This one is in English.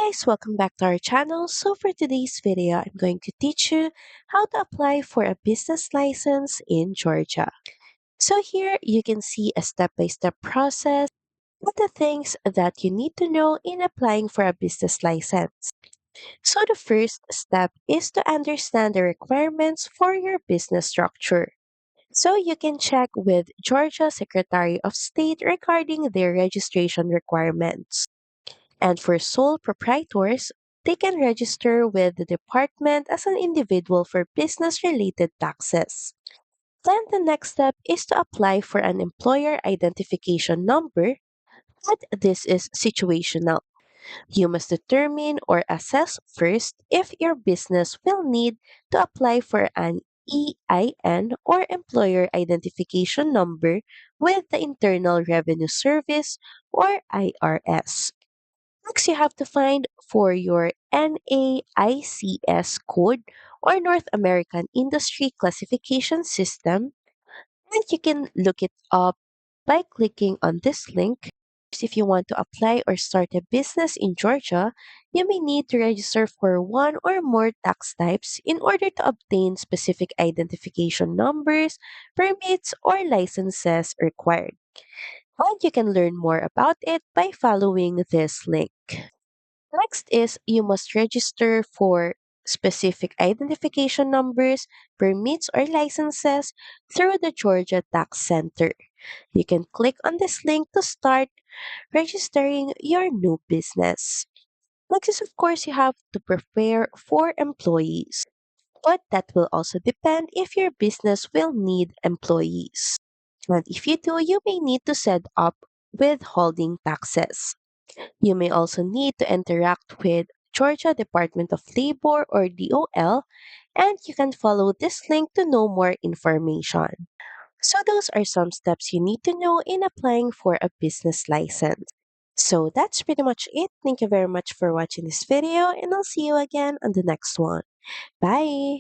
guys, welcome back to our channel. So for today's video, I'm going to teach you how to apply for a business license in Georgia. So here you can see a step-by-step process of the things that you need to know in applying for a business license. So the first step is to understand the requirements for your business structure. So you can check with Georgia Secretary of State regarding their registration requirements. And for sole proprietors, they can register with the department as an individual for business related taxes. Then the next step is to apply for an employer identification number, but this is situational. You must determine or assess first if your business will need to apply for an EIN or employer identification number with the Internal Revenue Service or IRS. Next, you have to find for your NAICS code or North American Industry Classification System, and you can look it up by clicking on this link. If you want to apply or start a business in Georgia, you may need to register for one or more tax types in order to obtain specific identification numbers, permits, or licenses required. And you can learn more about it by following this link. Next is you must register for specific identification numbers, permits, or licenses through the Georgia Tax Center. You can click on this link to start registering your new business. Next is, of course, you have to prepare for employees, but that will also depend if your business will need employees. And if you do, you may need to set up withholding taxes. You may also need to interact with Georgia Department of Labor or DOL, and you can follow this link to know more information. So, those are some steps you need to know in applying for a business license. So, that's pretty much it. Thank you very much for watching this video, and I'll see you again on the next one. Bye!